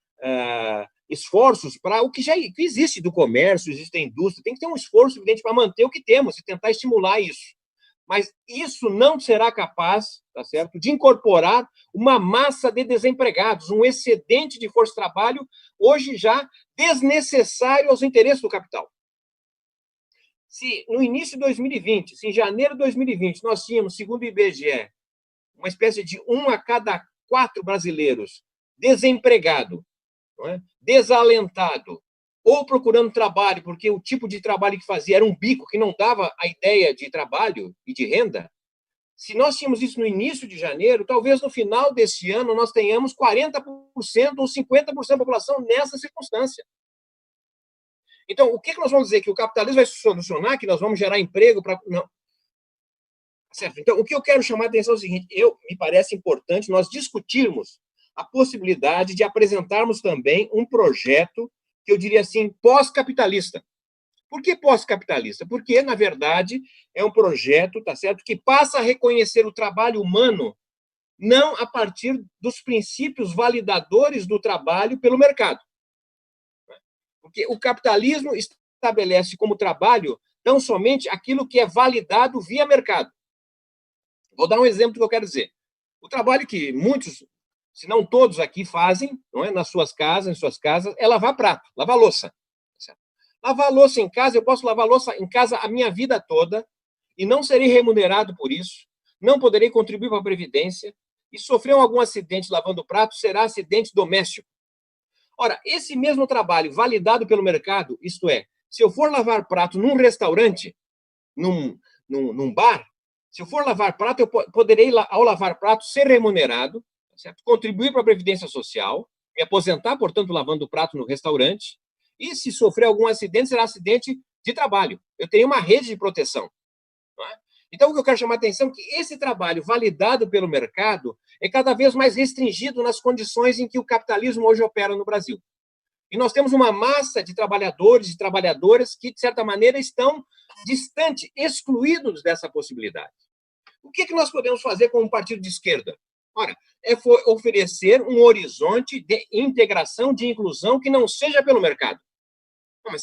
esforços para o que já existe do comércio, existe da indústria. Tem que ter um esforço, evidente, para manter o que temos e tentar estimular isso. Mas isso não será capaz, tá certo, de incorporar uma massa de desempregados, um excedente de força de trabalho, hoje já desnecessário aos interesses do capital. Se no início de 2020, se em janeiro de 2020, nós tínhamos, segundo o IBGE, uma espécie de 1 a cada 4 brasileiros desempregado, não é? Desalentado, ou procurando trabalho, porque o tipo de trabalho que fazia era um bico que não dava a ideia de trabalho e de renda, se nós tínhamos isso no início de janeiro, talvez no final deste ano nós tenhamos 40% ou 50% da população nessa circunstância. Então, o que nós vamos dizer? Que o capitalismo vai solucionar, que nós vamos gerar emprego para... Não. Certo? Então, o que eu quero chamar a atenção é o seguinte, me parece importante nós discutirmos a possibilidade de apresentarmos também um projeto que eu diria assim, pós-capitalista. Por que pós-capitalista? Porque, na verdade, é um projeto, tá certo, que passa a reconhecer o trabalho humano não a partir dos princípios validadores do trabalho pelo mercado. Porque o capitalismo estabelece como trabalho tão somente aquilo que é validado via mercado. Vou dar um exemplo do que eu quero dizer. O trabalho que muitos, se não todos aqui fazem, não é, nas suas casas, é lavar prato, lavar louça. Certo? Lavar louça em casa, eu posso lavar louça em casa a minha vida toda e não serei remunerado por isso, não poderei contribuir para a Previdência e sofrer algum acidente lavando prato, será acidente doméstico. Ora, esse mesmo trabalho validado pelo mercado, isto é, se eu for lavar prato num restaurante, num bar, se eu for lavar prato, eu poderei, ao lavar prato, ser remunerado, certo? Contribuir para a Previdência Social, me aposentar, portanto, lavando prato no restaurante, e se sofrer algum acidente, será acidente de trabalho. Eu tenho uma rede de proteção. Não é? Então, o que eu quero chamar a atenção é que esse trabalho validado pelo mercado é cada vez mais restringido nas condições em que o capitalismo hoje opera no Brasil. E nós temos uma massa de trabalhadores e trabalhadoras que, de certa maneira, estão distantes, excluídos dessa possibilidade. O que nós podemos fazer como um partido de esquerda? Ora, é oferecer um horizonte de integração, de inclusão que não seja pelo mercado.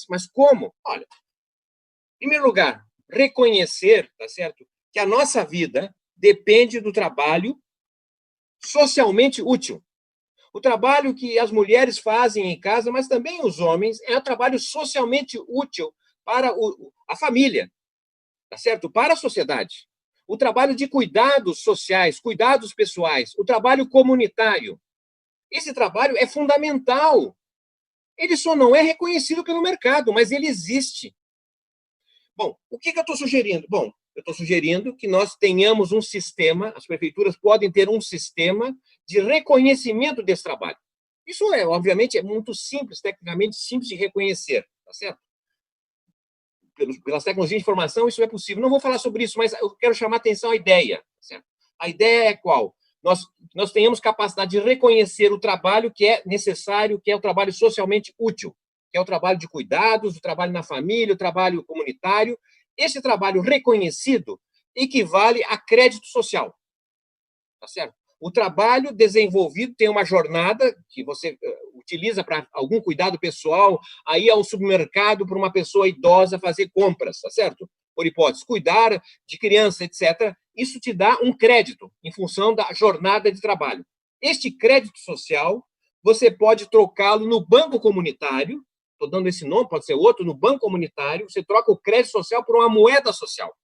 Mas como? Olha, em primeiro lugar, reconhecer, tá certo, que a nossa vida depende do trabalho socialmente útil. O trabalho que as mulheres fazem em casa, mas também os homens, é um trabalho socialmente útil para a família, tá certo? Para a sociedade. O trabalho de cuidados sociais, cuidados pessoais, o trabalho comunitário. Esse trabalho é fundamental. Ele só não é reconhecido pelo mercado, mas ele existe. Bom, o que eu estou sugerindo? Bom, eu estou sugerindo que nós tenhamos um sistema, as prefeituras podem ter um sistema de reconhecimento desse trabalho. Isso, obviamente, é muito simples, tecnicamente simples de reconhecer, tá certo? pelas tecnologias de informação, isso é possível. Não vou falar sobre isso, mas eu quero chamar a atenção à ideia. Certo? A ideia é qual? Nós tenhamos capacidade de reconhecer o trabalho que é necessário, que é o trabalho socialmente útil, que é o trabalho de cuidados, o trabalho na família, o trabalho comunitário. Esse trabalho reconhecido equivale a crédito social. Tá certo? O trabalho desenvolvido tem uma jornada que você utiliza para algum cuidado pessoal, aí ao supermercado para uma pessoa idosa fazer compras, tá certo? Por hipótese, cuidar de criança, etc. Isso te dá um crédito em função da jornada de trabalho. Este crédito social, você pode trocá-lo no banco comunitário, estou dando esse nome, pode ser outro, no banco comunitário, você troca o crédito social por uma moeda social.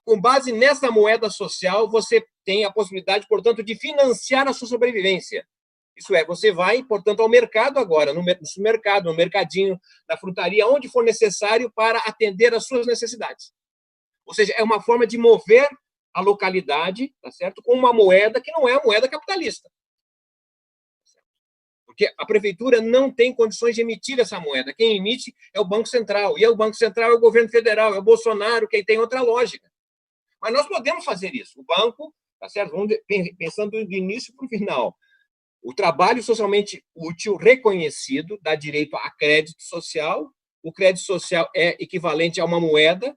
Com base nessa moeda social, você tem a possibilidade, portanto, de financiar a sua sobrevivência. Isso é, você vai, portanto, ao mercado agora, no supermercado, no mercadinho, na frutaria, onde for necessário para atender às suas necessidades. Ou seja, é uma forma de mover a localidade, tá certo? Com uma moeda que não é a moeda capitalista. Porque a prefeitura não tem condições de emitir essa moeda. Quem emite é o Banco Central. E o Banco Central é o governo federal, é o Bolsonaro, que tem outra lógica. Mas nós podemos fazer isso. O banco, tá certo? Vamos pensando do início para o final. O trabalho socialmente útil, reconhecido, dá direito a crédito social. O crédito social é equivalente a uma moeda,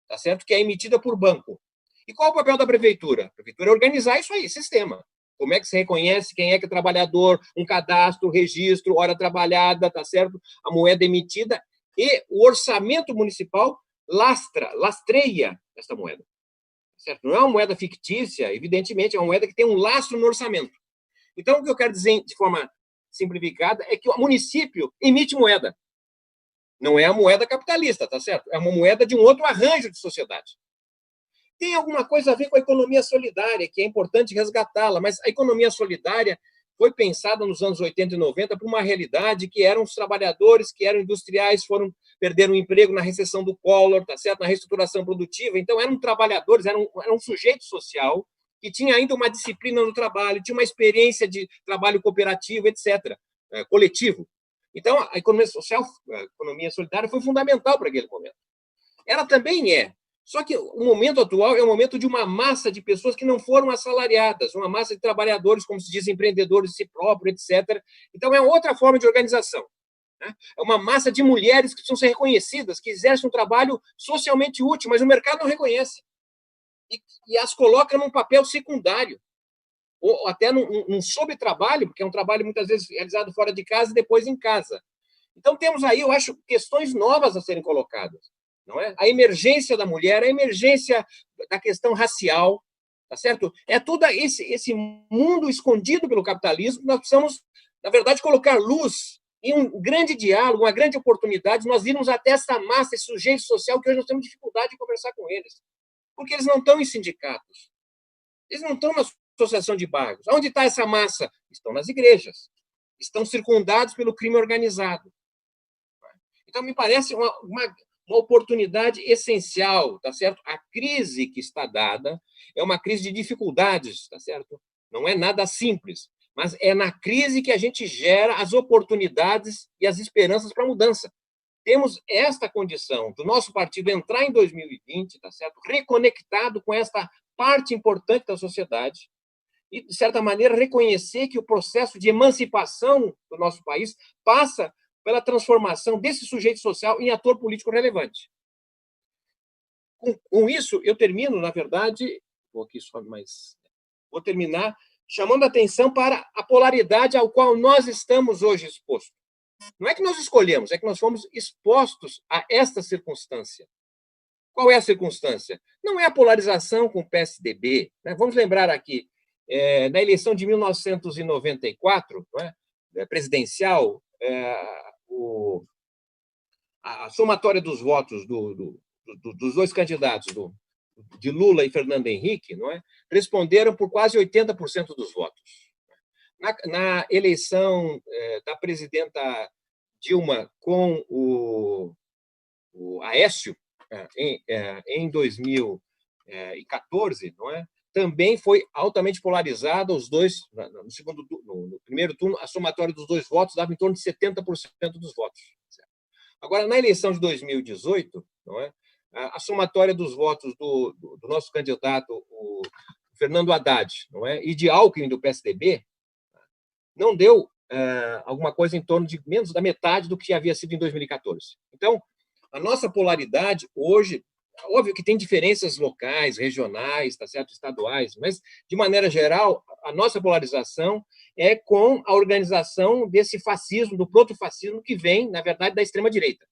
tá certo? Que é emitida por banco. E qual é o papel da prefeitura? A prefeitura é organizar isso aí, sistema. Como é que se reconhece quem é que é trabalhador, um cadastro, registro, hora trabalhada, tá certo? A moeda emitida e o orçamento municipal lastreia essa moeda. Certo? Não é uma moeda fictícia, evidentemente, é uma moeda que tem um lastro no orçamento. Então, o que eu quero dizer de forma simplificada é que o município emite moeda. Não é a moeda capitalista, tá certo? É uma moeda de um outro arranjo de sociedade. Tem alguma coisa a ver com a economia solidária, que é importante resgatá-la, mas a economia solidária foi pensada nos anos 80 e 90 para uma realidade que eram os trabalhadores, que eram industriais, perderam o emprego na recessão do Collor, tá certo? Na reestruturação produtiva. Então, eram trabalhadores, eram um sujeito social que tinha ainda uma disciplina no trabalho, tinha uma experiência de trabalho cooperativo, etc., coletivo. Então, a economia social, a economia solidária foi fundamental para aquele momento. Ela também é. Só que o momento atual é o momento de uma massa de pessoas que não foram assalariadas, uma massa de trabalhadores, como se diz, empreendedores de si próprio, etc. Então, é outra forma de organização. Né? É uma massa de mulheres que precisam ser reconhecidas, que exercem um trabalho socialmente útil, mas o mercado não reconhece. E as coloca num papel secundário, ou até num sobretrabalho, porque é um trabalho muitas vezes realizado fora de casa e depois em casa. Então, temos aí, eu acho, questões novas a serem colocadas. Não é? A emergência da mulher, a emergência da questão racial, tá certo? É todo esse mundo escondido pelo capitalismo. Nós precisamos, na verdade, colocar luz em um grande diálogo, uma grande oportunidade, nós irmos até essa massa, esse sujeito social que hoje nós temos dificuldade de conversar com eles, porque eles não estão em sindicatos, eles não estão na associação de bairros. Onde está essa massa? Estão nas igrejas, estão circundados pelo crime organizado. Então, me parece uma oportunidade essencial, tá certo? A crise que está dada é uma crise de dificuldades, tá certo? Não é nada simples, mas é na crise que a gente gera as oportunidades e as esperanças para a mudança. Temos esta condição do nosso partido entrar em 2020, tá certo? Reconectado com esta parte importante da sociedade e, de certa maneira, reconhecer que o processo de emancipação do nosso país passa pela transformação desse sujeito social em ator político relevante. Com isso, eu termino, na verdade, vou terminar chamando a atenção para a polaridade ao qual nós estamos hoje expostos. Não é que nós escolhemos, é que nós fomos expostos a esta circunstância. Qual é a circunstância? Não é a polarização com o PSDB. Né? Vamos lembrar aqui, na eleição de 1994, não é? Presidencial, a somatória dos votos dos dois candidatos, de Lula e Fernando Henrique, não é? Responderam por quase 80% dos votos. Na eleição da presidenta Dilma com o Aécio, em 2014, não é? Também foi altamente polarizada, os dois, no primeiro turno, a somatória dos dois votos dava em torno de 70% dos votos. Agora, na eleição de 2018, não é, a somatória dos votos do nosso candidato, o Fernando Haddad, não é, e de Alckmin, do PSDB, não deu alguma coisa em torno de menos da metade do que havia sido em 2014. Então, a nossa polaridade hoje, óbvio que tem diferenças locais, regionais, tá certo, estaduais, mas, de maneira geral, a nossa polarização é com a organização desse fascismo, do protofascismo, que vem, na verdade, da extrema-direita.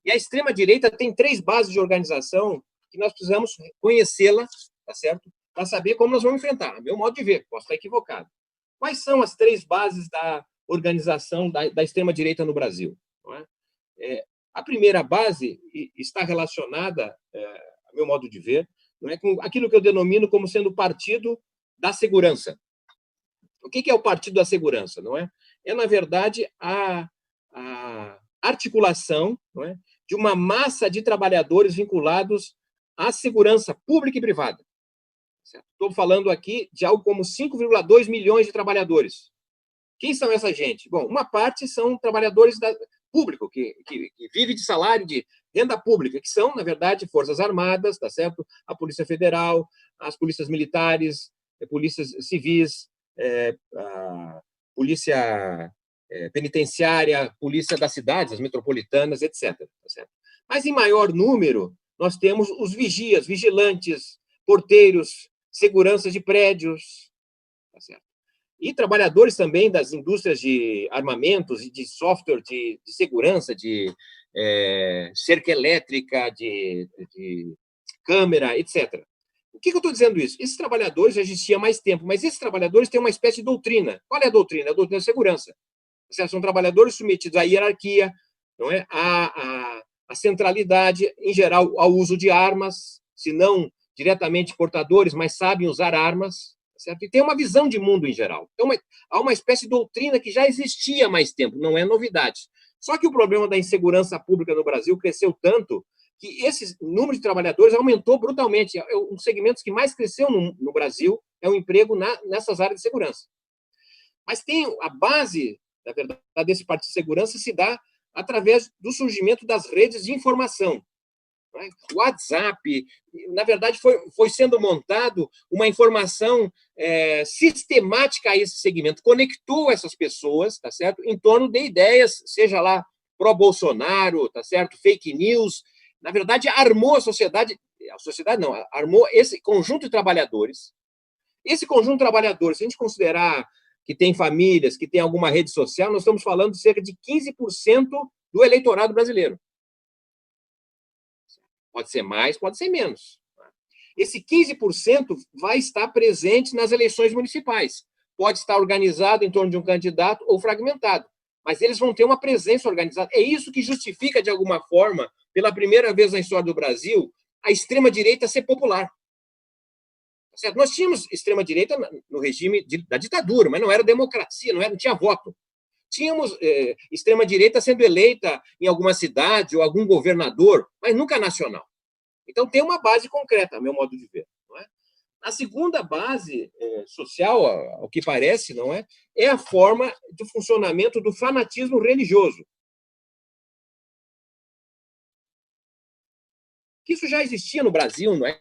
E a extrema-direita tem 3 bases de organização que nós precisamos conhecê-la, tá certo, para saber como nós vamos enfrentar. Meu modo de ver, posso estar equivocado. Quais são as 3 bases da organização da extrema-direita no Brasil? Não é? A primeira base está relacionada, a meu modo de ver, não é, com aquilo que eu denomino como sendo o Partido da Segurança. O que é o Partido da Segurança? Não é? É, na verdade, a articulação, não é, de uma massa de trabalhadores vinculados à segurança pública e privada. Estou falando aqui de algo como 5,2 milhões de trabalhadores. Quem são essa gente? Bom, uma parte são trabalhadores público, que vive de salário, de renda pública, que são, na verdade, Forças Armadas, tá certo? A Polícia Federal, as polícias militares, polícias civis, a polícia penitenciária, polícia das cidades, as metropolitanas, etc. Tá certo? Mas, em maior número, nós temos os vigias, vigilantes, porteiros, seguranças de prédios, tá certo? E trabalhadores também das indústrias de armamentos e de software de segurança, de cerca elétrica, de câmera, etc. O que eu estou dizendo isso? Esses trabalhadores já existiam há mais tempo, mas esses trabalhadores têm uma espécie de doutrina. Qual é a doutrina? A doutrina da segurança. São trabalhadores submetidos à hierarquia, não é? À centralidade, em geral, ao uso de armas, se não diretamente portadores, mas sabem usar armas, certo? E tem uma visão de mundo em geral. Então, há uma espécie de doutrina que já existia há mais tempo, não é novidade. Só que o problema da insegurança pública no Brasil cresceu tanto que esse número de trabalhadores aumentou brutalmente. Um dos segmentos que mais cresceu no Brasil é o emprego nessas áreas de segurança. Mas tem a base, na verdade, desse Partido de Segurança se dá através do surgimento das redes de informação. O WhatsApp, na verdade, foi sendo montado uma informação sistemática a esse segmento, conectou essas pessoas, tá certo, em torno de ideias, seja lá pró-Bolsonaro, tá certo, fake news. Na verdade, armou a sociedade não, armou esse conjunto de trabalhadores. Esse conjunto de trabalhadores, se a gente considerar que tem famílias, que tem alguma rede social, nós estamos falando de cerca de 15% do eleitorado brasileiro. Pode ser mais, pode ser menos. Esse 15% vai estar presente nas eleições municipais. Pode estar organizado em torno de um candidato ou fragmentado, mas eles vão ter uma presença organizada. É isso que justifica, de alguma forma, pela primeira vez na história do Brasil, a extrema-direita ser popular. Certo? Nós tínhamos extrema-direita no regime da ditadura, mas não era democracia, não tinha voto. Tínhamos extrema-direita sendo eleita em alguma cidade ou algum governador, mas nunca nacional. Então, tem uma base concreta, a meu modo de ver. Não é? A segunda base social, ao que parece, não é a forma de funcionamento do fanatismo religioso. Que isso já existia no Brasil, não é?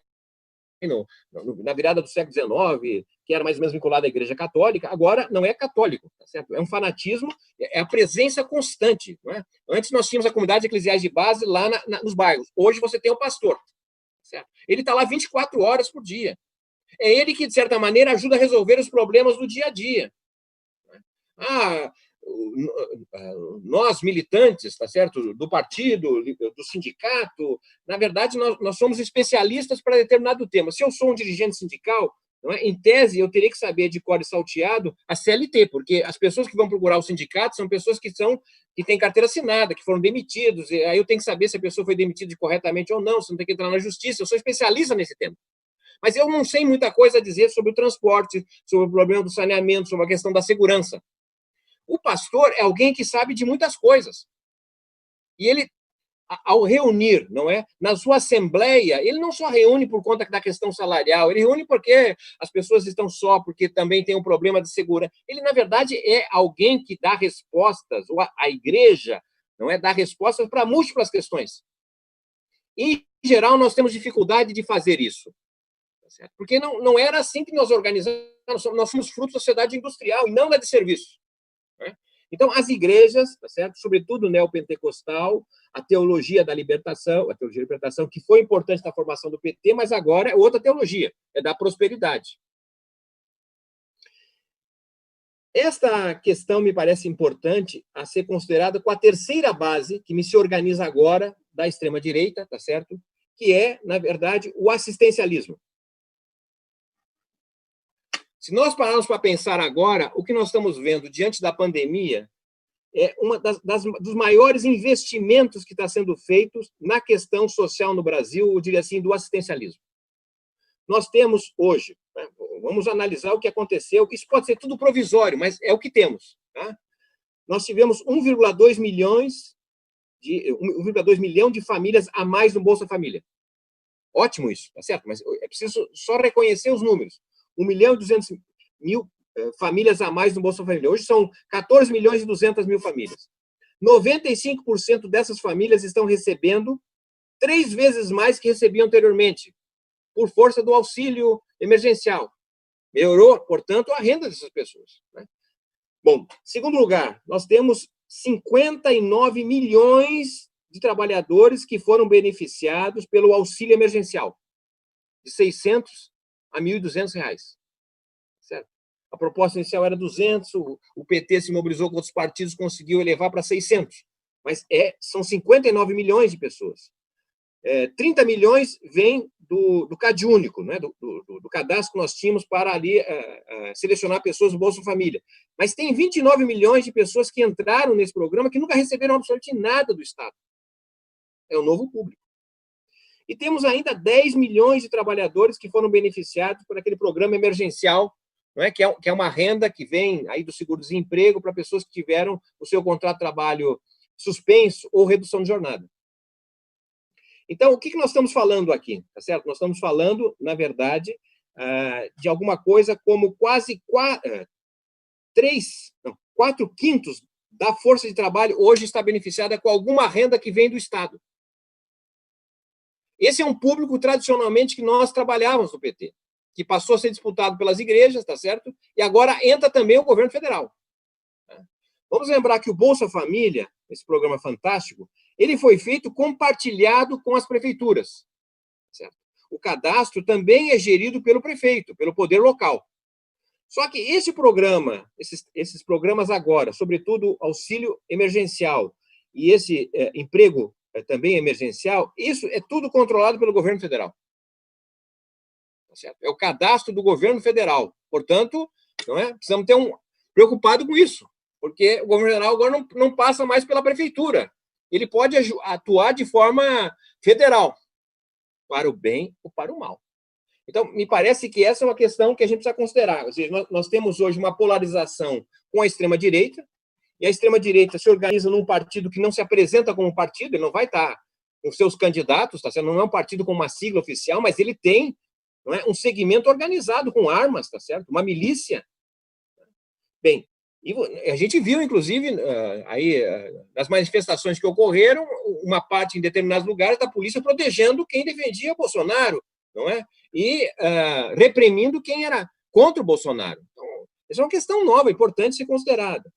Na virada do século XIX, que era mais ou menos vinculado à Igreja Católica, agora não é católico, tá certo? É um fanatismo, é a presença constante. Não é? Antes nós tínhamos a comunidade eclesiais de base lá nos bairros. Hoje você tem o pastor. Certo? Ele está lá 24 horas por dia. É ele que, de certa maneira, ajuda a resolver os problemas do dia a dia. Nós, militantes, tá certo? Do partido, do sindicato, na verdade, nós somos especialistas para determinado tema. Se eu sou um dirigente sindical, não é? Em tese, eu teria que saber de cor e salteado a CLT, porque as pessoas que vão procurar o sindicato são pessoas que têm carteira assinada, que foram demitidos, e aí eu tenho que saber se a pessoa foi demitida corretamente ou não, se não tem que entrar na justiça. Eu sou especialista nesse tema. Mas eu não sei muita coisa a dizer sobre o transporte, sobre o problema do saneamento, sobre a questão da segurança. O pastor é alguém que sabe de muitas coisas. E ele, ao reunir, não é, na sua assembleia, ele não só reúne por conta da questão salarial, ele reúne porque as pessoas estão só, porque também tem um problema de segurança. Ele, na verdade, é alguém que dá respostas, ou a igreja, não é? Dar respostas para múltiplas questões. Em geral, nós temos dificuldade de fazer isso. Porque não era assim que nós organizamos, nós somos fruto da sociedade industrial e não da de serviço. Né? Então, as igrejas, tá certo? Sobretudo o neopentecostal, a teologia da libertação, que foi importante na formação do PT, mas agora é outra teologia, é da prosperidade. Esta questão me parece importante a ser considerada com a terceira base que se organiza agora da extrema-direita, tá certo? Que é, na verdade, o assistencialismo. Se nós pararmos para pensar agora, o que nós estamos vendo diante da pandemia é dos maiores investimentos que está sendo feitos na questão social no Brasil, eu diria assim, do assistencialismo. Nós temos hoje, né, vamos analisar o que aconteceu, isso pode ser tudo provisório, mas é o que temos. Tá? Nós tivemos 1,2 milhão de famílias a mais no Bolsa Família. Ótimo isso, tá certo? Mas é preciso só reconhecer os números. 1.200.000 famílias a mais no Bolsa Família. Hoje são 14.200.000 famílias. 95% dessas famílias estão recebendo 3 vezes mais que recebiam anteriormente, por força do auxílio emergencial. Melhorou, portanto, a renda dessas pessoas. Né? Bom, segundo lugar, nós temos 59 milhões de trabalhadores que foram beneficiados pelo auxílio emergencial, de R$600 a R$1.200. Certo? A proposta inicial era 200, o PT se mobilizou com outros partidos, conseguiu elevar para 600. Mas são 59 milhões de pessoas. 30 milhões vêm do CAD único, né? do cadastro que nós tínhamos para ali selecionar pessoas do Bolsa Família. Mas tem 29 milhões de pessoas que entraram nesse programa que nunca receberam absolutamente nada do Estado. É o novo público. E temos ainda 10 milhões de trabalhadores que foram beneficiados por aquele programa emergencial, não é? Que é uma renda que vem aí do seguro-desemprego para pessoas que tiveram o seu contrato de trabalho suspenso ou redução de jornada. Então, o que nós estamos falando aqui? Tá certo? Nós estamos falando, na verdade, de alguma coisa como quase 4/5 da força de trabalho hoje está beneficiada com alguma renda que vem do Estado. Esse é um público, tradicionalmente, que nós trabalhávamos no PT, que passou a ser disputado pelas igrejas, tá certo? E agora entra também o governo federal. Vamos lembrar que o Bolsa Família, esse programa fantástico, ele foi feito compartilhado com as prefeituras. Certo? O cadastro também é gerido pelo prefeito, pelo poder local. Só que esse programa, esses programas agora, sobretudo auxílio emergencial e esse emprego também emergencial, isso é tudo controlado pelo governo federal. Tá certo? É o cadastro do governo federal. Portanto, não é? Precisamos ter preocupado com isso, porque o governo federal agora não passa mais pela prefeitura. Ele pode atuar de forma federal, para o bem ou para o mal. Então, me parece que essa é uma questão que a gente precisa considerar. Ou seja, nós temos hoje uma polarização com a extrema-direita, e a extrema-direita se organiza num partido que não se apresenta como partido, ele não vai estar com seus candidatos, tá certo? Não é um partido com uma sigla oficial, mas ele tem, não é, um segmento organizado com armas, tá certo? Uma milícia. Bem, e a gente viu, inclusive, aí nas manifestações que ocorreram, uma parte em determinados lugares da polícia protegendo quem defendia Bolsonaro, não é? E reprimindo quem era contra o Bolsonaro. Então, essa é uma questão nova, importante ser considerada.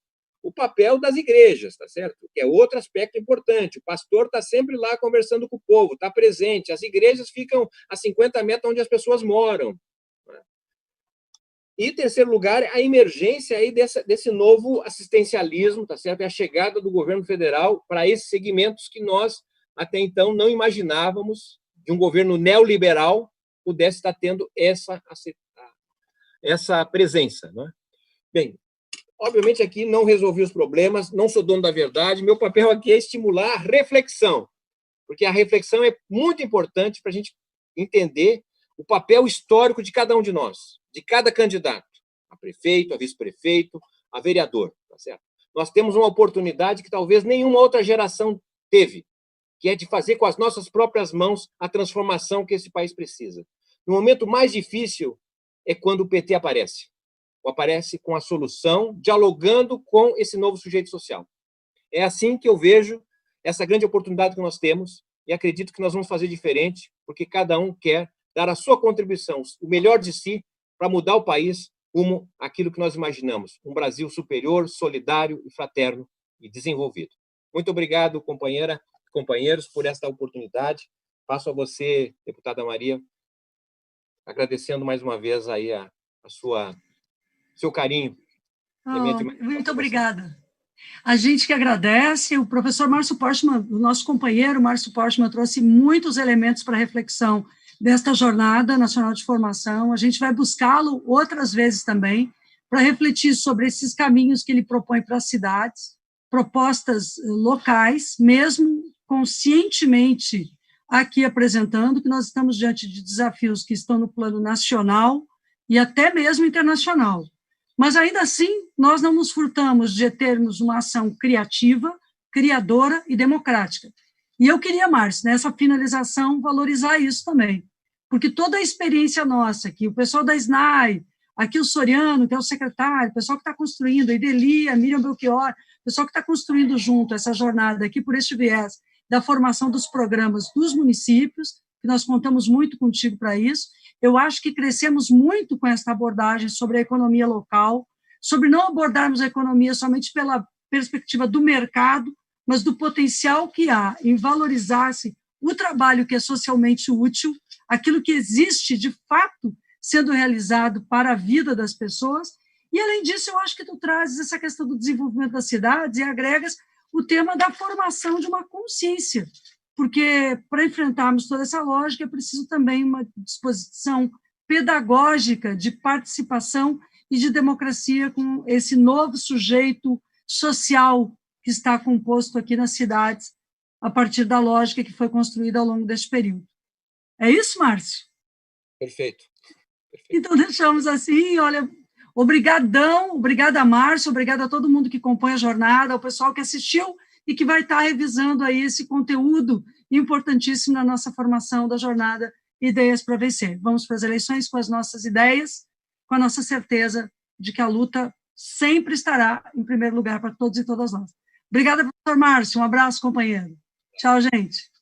O papel das igrejas, tá certo? Que é outro aspecto importante. O pastor está sempre lá conversando com o povo, está presente. As igrejas ficam a 50 metros onde as pessoas moram. E, em terceiro lugar, a emergência aí desse novo assistencialismo, tá certo? É a chegada do governo federal para esses segmentos que nós, até então, não imaginávamos de um governo neoliberal pudesse estar tendo essa presença. Não é? Bem, obviamente aqui não resolvi os problemas, não sou dono da verdade, meu papel aqui é estimular a reflexão, porque a reflexão é muito importante para a gente entender o papel histórico de cada um de nós, de cada candidato, a prefeito, a vice-prefeito, a vereador. Tá certo? Nós temos uma oportunidade que talvez nenhuma outra geração teve, que é de fazer com as nossas próprias mãos a transformação que esse país precisa. No momento mais difícil é quando o PT aparece. Ou aparece com a solução, dialogando com esse novo sujeito social. É assim que eu vejo essa grande oportunidade que nós temos e acredito que nós vamos fazer diferente, porque cada um quer dar a sua contribuição, o melhor de si, para mudar o país rumo àquilo que nós imaginamos, um Brasil superior, solidário e fraterno e desenvolvido. Muito obrigado, companheira e companheiros, por esta oportunidade. Passo a você, deputada Maria, agradecendo mais uma vez aí seu carinho. Muito obrigada. A gente que agradece, o professor Márcio Portman, o nosso companheiro Márcio Portman, trouxe muitos elementos para reflexão desta Jornada Nacional de Formação. A gente vai buscá-lo outras vezes também, para refletir sobre esses caminhos que ele propõe para as cidades, propostas locais, mesmo conscientemente aqui apresentando que nós estamos diante de desafios que estão no plano nacional e até mesmo internacional. Mas, ainda assim, nós não nos furtamos de termos uma ação criativa, criadora e democrática. E eu queria, Márcio, nessa finalização, valorizar isso também, porque toda a experiência nossa aqui, o pessoal da SNAI, aqui o Soriano, que é o secretário, o pessoal que está construindo, a Ideli, a Miriam Belchior, o pessoal que está construindo junto essa jornada aqui por este viés da formação dos programas dos municípios, que nós contamos muito contigo para isso. Eu acho que crescemos muito com essa abordagem sobre a economia local, sobre não abordarmos a economia somente pela perspectiva do mercado, mas do potencial que há em valorizar-se o trabalho que é socialmente útil, aquilo que existe de fato sendo realizado para a vida das pessoas. E, além disso, eu acho que tu trazes essa questão do desenvolvimento das cidades e agregas o tema da formação de uma consciência, porque para enfrentarmos toda essa lógica é preciso também uma disposição pedagógica de participação e de democracia com esse novo sujeito social que está composto aqui nas cidades a partir da lógica que foi construída ao longo deste período. É isso, Márcio? Perfeito. Então, deixamos assim, olha, obrigada, Márcio, obrigada a todo mundo que compõe a jornada, ao pessoal que assistiu e que vai estar revisando aí esse conteúdo importantíssimo na nossa formação da jornada Ideias para Vencer. Vamos para as eleições com as nossas ideias, com a nossa certeza de que a luta sempre estará em primeiro lugar para todos e todas nós. Obrigada, professor Márcio, um abraço, companheiro. Tchau, gente.